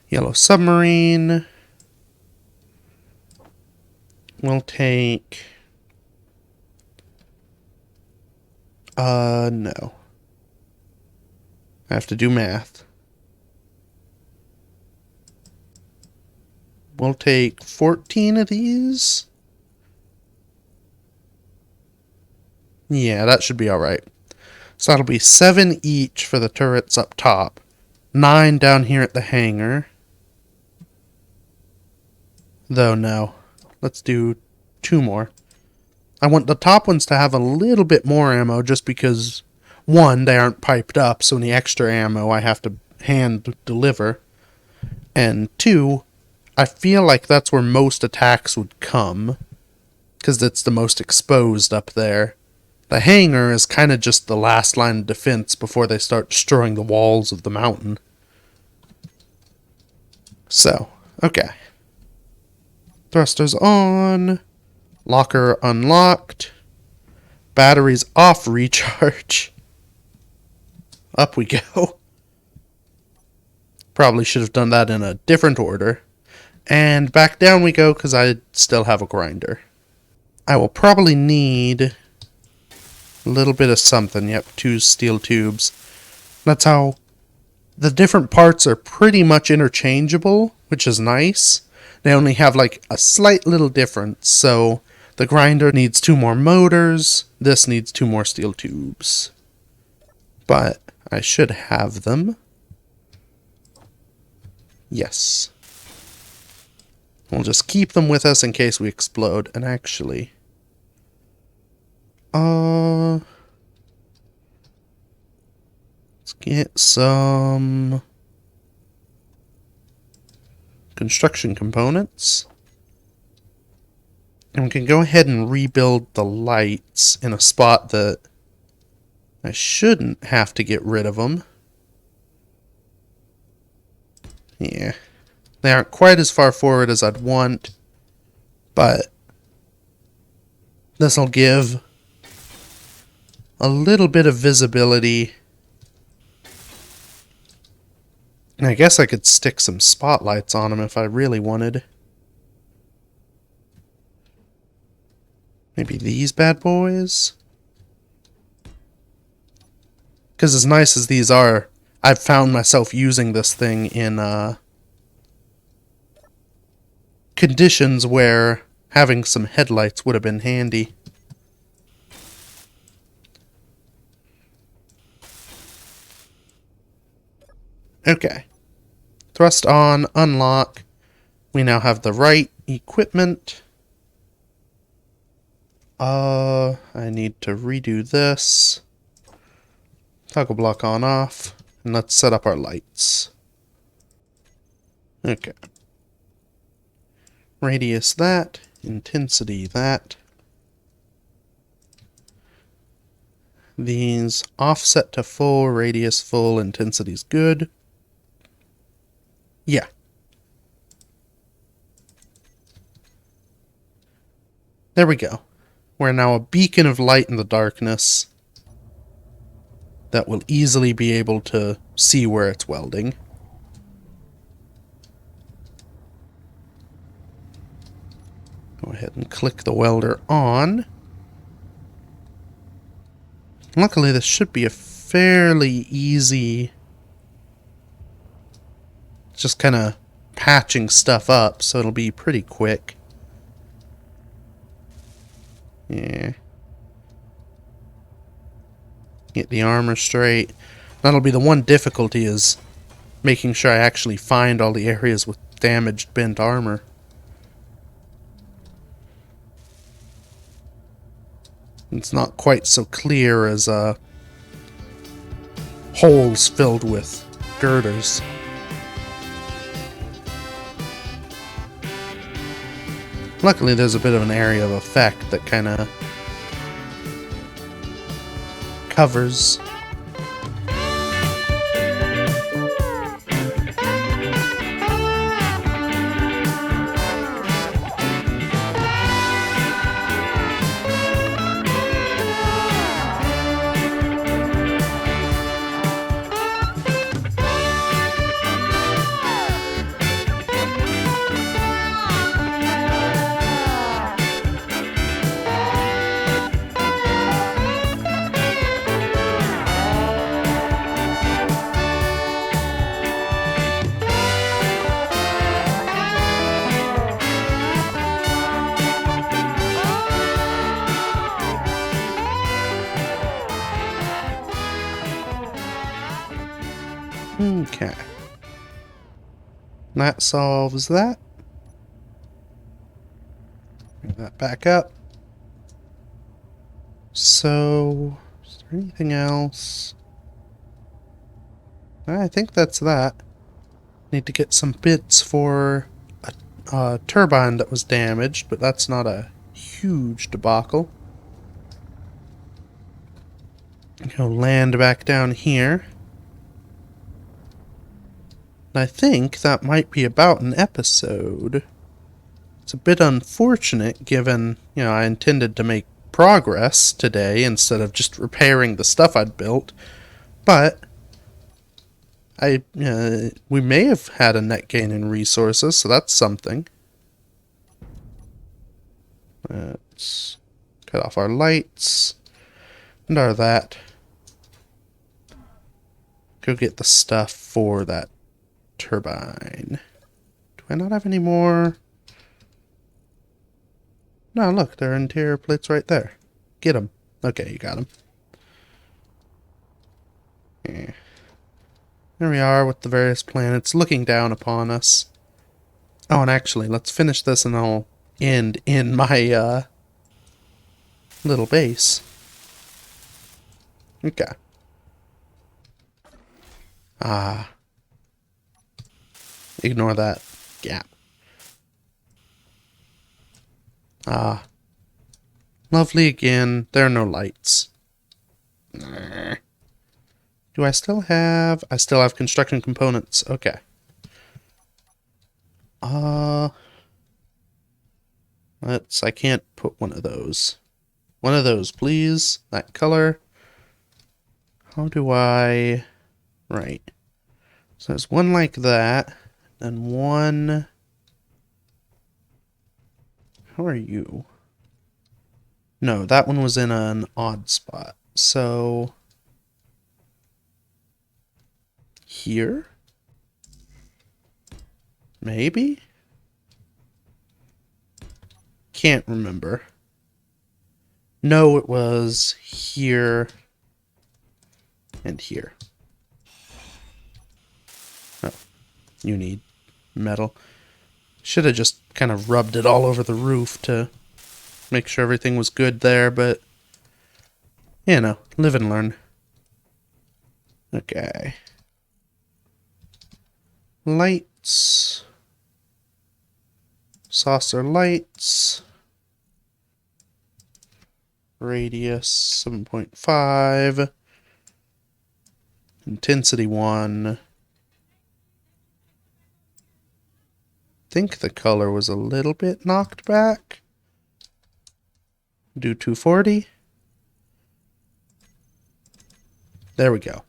Yellow Submarine. We'll take... no. I have to do math. We'll take 14 of these. Yeah, that should be alright. So that'll be 7 each for the turrets up top. 9 down here at the hangar. Though, no. Let's do 2 more. I want the top ones to have a little bit more ammo just because, 1, they aren't piped up, so any extra ammo I have to hand deliver. And 2, I feel like that's where most attacks would come, because it's the most exposed up there. The hangar is kind of just the last line of defense before they start destroying the walls of the mountain. So, okay. Thrusters on. Locker unlocked. Batteries off recharge. Up we go. Probably should have done that in a different order. And back down we go because I still have a grinder. I will probably need a little bit of something. Yep, 2 steel tubes. That's how the different parts are pretty much interchangeable, which is nice. They only have like a slight little difference, so the grinder needs 2 more motors. This needs 2 more steel tubes. But I should have them. Yes. We'll just keep them with us in case we explode. And actually... let's get some... construction components. And we can go ahead and rebuild the lights in a spot that I shouldn't have to get rid of them. Yeah. They aren't quite as far forward as I'd want, but this'll give a little bit of visibility And I guess I could stick some spotlights on them if I really wanted. Maybe these bad boys? Because as nice as these are, I've found myself using this thing in conditions where having some headlights would have been handy. Okay. Thrust on, unlock. We now have the right equipment. I need to redo this. Toggle block on off. And let's set up our lights. Okay. Radius that. Intensity that. These offset to full, radius full, intensity's good. Yeah. There we go. We're now a beacon of light in the darkness that will easily be able to see where it's welding. Go ahead and click the welder on. Luckily, this should be a fairly easy, just kind of patching stuff up, so it'll be pretty quick. Yeah. Get the armor straight. That'll be the one difficulty, is making sure I actually find all the areas with damaged, bent armor. It's not quite so clear as holes filled with girders. Luckily, there's a bit of an area of effect that kind of covers. Okay. That solves that. Bring that back up. So, is there anything else? I think that's that. Need to get some bits for a turbine that was damaged, but that's not a huge debacle. Go land back down here. I think that might be about an episode. It's a bit unfortunate given, I intended to make progress today instead of just repairing the stuff I'd built. But we may have had a net gain in resources, so that's something. Let's cut off our lights and our that. Go get the stuff for that turbine. Do I not have any more? No, look, there are interior plates right there. Get them. Okay, you got them. Yeah. There we are with the various planets looking down upon us. Oh, and actually, let's finish this and I'll end in my little base. Okay. Ignore that gap. Lovely again. There are no lights. Do I still have... I still have construction components. Okay. I can't put one of those. One of those, please. That color. How do I... Right. So there's one like that, and one... How are you? No, that one was in an odd spot. So... Here? Maybe? Can't remember. No, it was here and here. Oh, you need metal. Should have just kind of rubbed it all over the roof to make sure everything was good there, but you know, live and learn. Okay. Lights. Saucer lights. Radius 7.5. Intensity 1. I think the color was a little bit knocked back. Do 240. There we go.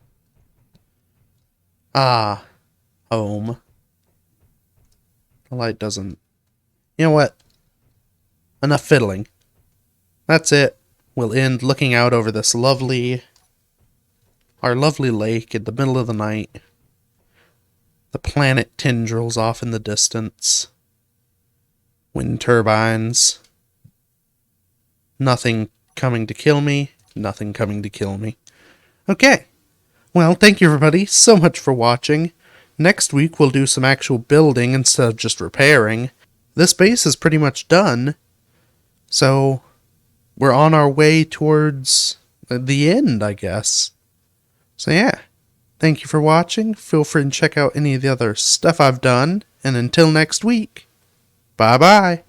Ah, home. The light doesn't... You know what? Enough fiddling. That's it. We'll end looking out over this lovely... Our lovely lake in the middle of the night. The planet tendrils off in the distance. Wind turbines. Nothing coming to kill me. Nothing coming to kill me. Okay. Well, thank you everybody so much for watching. Next week we'll do some actual building instead of just repairing. This base is pretty much done. So, we're on our way towards the end, I guess. So yeah. Thank you for watching. Feel free to check out any of the other stuff I've done. And until next week, bye-bye.